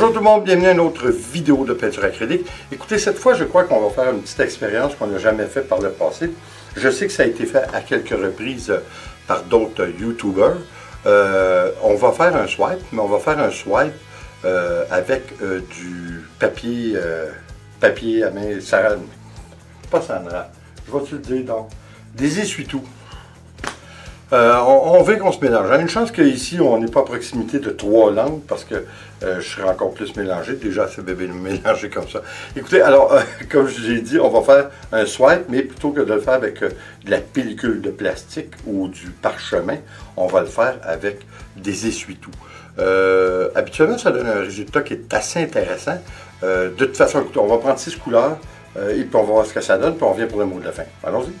Bonjour tout le monde, bienvenue à une autre vidéo de peinture acrylique. Écoutez, cette fois, je crois qu'on va faire une petite expérience qu'on n'a jamais fait par le passé. Je sais que ça a été fait à quelques reprises par d'autres YouTubers. On va faire un swipe, mais on va faire un swipe avec du papier, papier à main, pas Sandra, je vais te le dire donc, des essuie-tout. On veut qu'on se mélange. J'ai une chance qu'ici, on n'est pas à proximité de 3 langues parce que je serais encore plus mélangé. Déjà, c'est bébé mélangé comme ça. Écoutez, alors, comme je vous ai dit, on va faire un swipe, mais plutôt que de le faire avec de la pellicule de plastique ou du parchemin, on va le faire avec des essuie-tout. Habituellement, ça donne un résultat qui est assez intéressant. De toute façon, écoutez, on va prendre 6 couleurs et puis on va voir ce que ça donne, puis on revient pour le mot de la fin. Allons-y.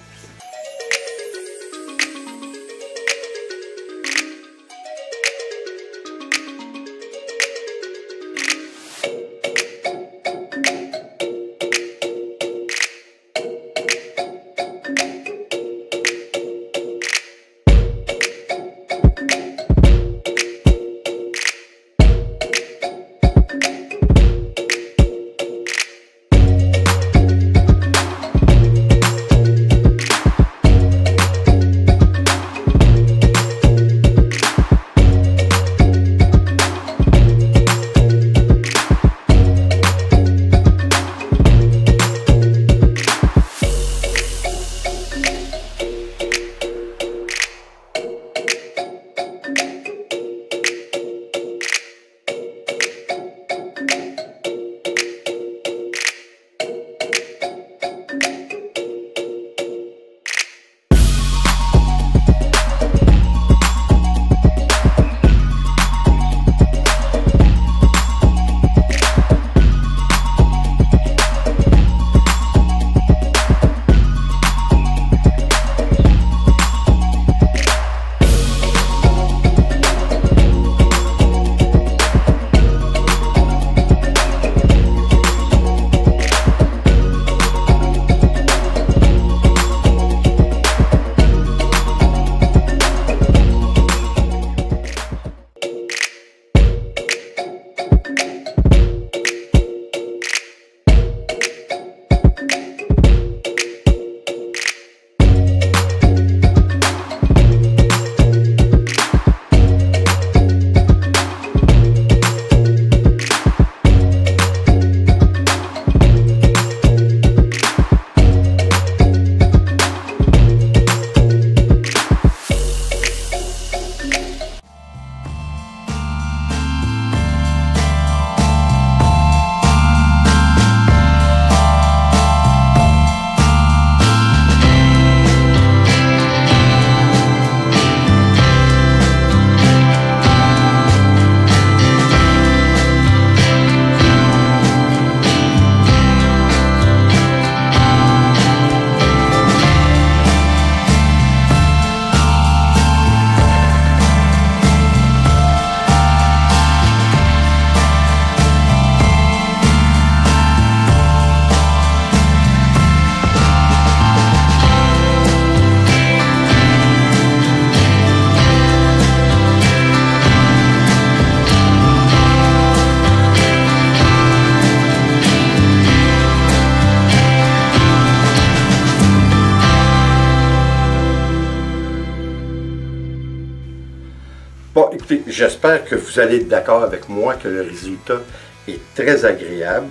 Bon, écoutez, j'espère que vous allez être d'accord avec moi que le résultat est très agréable.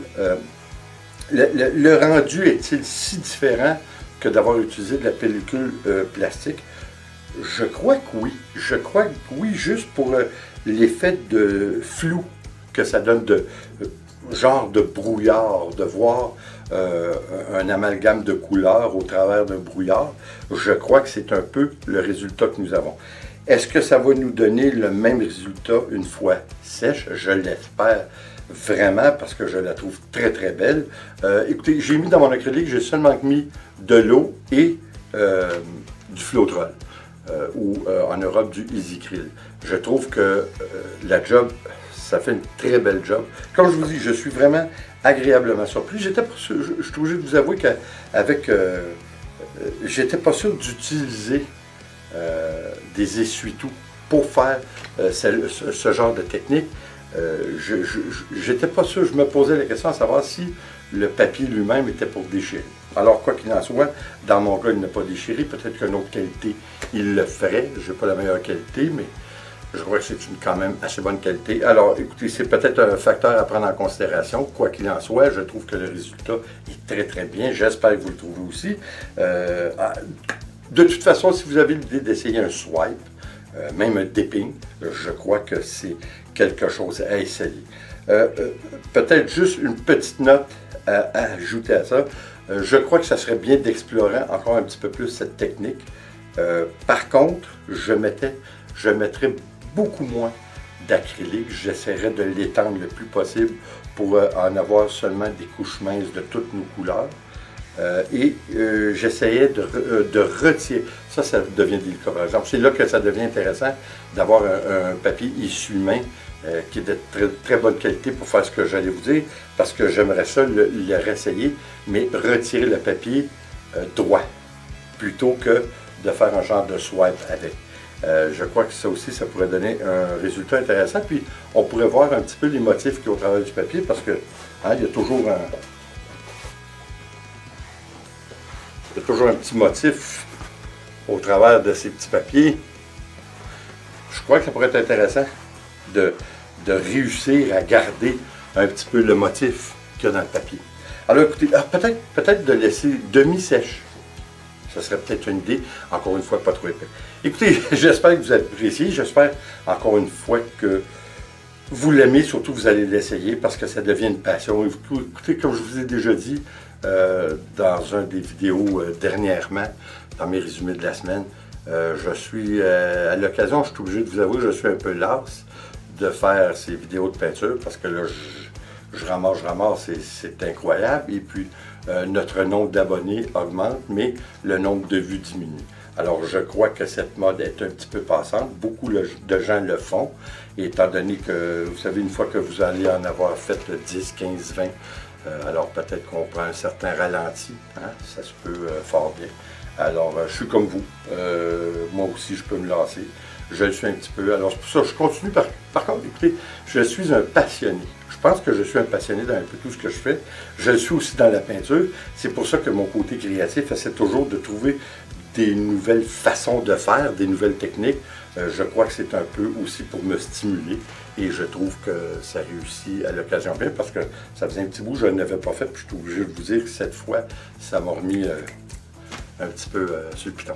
Le rendu est-il si différent que d'avoir utilisé de la pellicule plastique? Je crois que oui. Je crois que oui, juste pour l'effet de flou que ça donne, de genre de brouillard, de voir un amalgame de couleurs au travers d'un brouillard. Je crois que c'est un peu le résultat que nous avons. Est-ce que ça va nous donner le même résultat une fois sèche? Je l'espère vraiment parce que je la trouve très très belle. Écoutez, j'ai mis dans mon acrylique, j'ai seulement mis de l'eau et du Floetrol ou en Europe du EasyCryl. Je trouve que la job, ça fait une très belle job. Comme je vous dis, je suis vraiment agréablement surpris. Je suis obligé de vous avouer qu'avec j'étais pas sûr d'utiliser des essuie-tout pour faire ce genre de technique. j'étais pas sûr, je me posais la question à savoir si le papier lui-même était pour déchirer. Alors, quoi qu'il en soit, dans mon cas, il n'a pas déchiré. Peut-être qu'une autre qualité, il le ferait. Je n'ai pas la meilleure qualité, mais je crois que c'est une quand même assez bonne qualité. Alors, écoutez, c'est peut-être un facteur à prendre en considération. Quoi qu'il en soit, je trouve que le résultat est très, très bien. J'espère que vous le trouvez aussi. De toute façon, si vous avez l'idée d'essayer un swipe, même un dipping, je crois que c'est quelque chose à essayer. Peut-être juste une petite note à ajouter à ça. Je crois que ça serait bien d'explorer encore un petit peu plus cette technique. Par contre, je mettrais beaucoup moins d'acrylique. J'essaierais de l'étendre le plus possible pour en avoir seulement des couches minces de toutes nos couleurs. J'essayais de retirer. Ça devient délicat, par exemple. C'est là que ça devient intéressant d'avoir un papier essuie-main qui est de très, très bonne qualité pour faire ce que j'allais vous dire, parce que j'aimerais ça le réessayer, mais retirer le papier droit, plutôt que de faire un genre de swipe avec. Je crois que ça aussi, ça pourrait donner un résultat intéressant. Puis, on pourrait voir un petit peu les motifs qu'il y a au travers du papier, parce que il y a toujours un petit motif au travers de ces petits papiers. Je crois que ça pourrait être intéressant de réussir à garder un petit peu le motif qu'il y a dans le papier. Alors écoutez, peut-être de laisser demi-sèche. Ça serait peut-être une idée, encore une fois, pas trop épais. Écoutez, j'espère que vous appréciez, j'espère encore une fois que vous l'aimez, surtout vous allez l'essayer parce que ça devient une passion. Écoutez, comme je vous ai déjà dit dans un des vidéos dernièrement, dans mes résumés de la semaine, je suis, à l'occasion, je suis obligé de vous avouer, je suis un peu las de faire ces vidéos de peinture parce que là, je ramasse, c'est incroyable. Et puis, notre nombre d'abonnés augmente, mais le nombre de vues diminue. Alors, je crois que cette mode est un petit peu passante. Beaucoup de gens le font, étant donné que, vous savez, une fois que vous allez en avoir fait 10, 15, 20, alors peut-être qu'on prend un certain ralenti, hein? Ça se peut fort bien. Alors, je suis comme vous. Moi aussi, je peux me lasser. Je le suis un petit peu. Alors, c'est pour ça que je continue. Par contre, écoutez, je suis un passionné. Je pense que je suis un passionné dans un peu tout ce que je fais. Je le suis aussi dans la peinture. C'est pour ça que mon côté créatif essaie toujours de trouver des nouvelles façons de faire, des nouvelles techniques. Je crois que c'est un peu aussi pour me stimuler. Et je trouve que ça réussit à l'occasion bien parce que ça faisait un petit bout que je ne l'avais pas fait. Puis je suis obligé de vous dire que cette fois, ça m'a remis un petit peu sur le piton.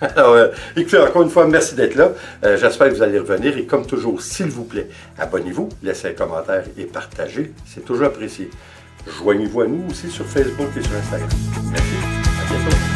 Alors, écoutez, encore une fois, merci d'être là. J'espère que vous allez revenir. Et comme toujours, s'il vous plaît, abonnez-vous, laissez un commentaire et partagez. C'est toujours apprécié. Joignez-vous à nous aussi sur Facebook et sur Instagram. Merci. À bientôt.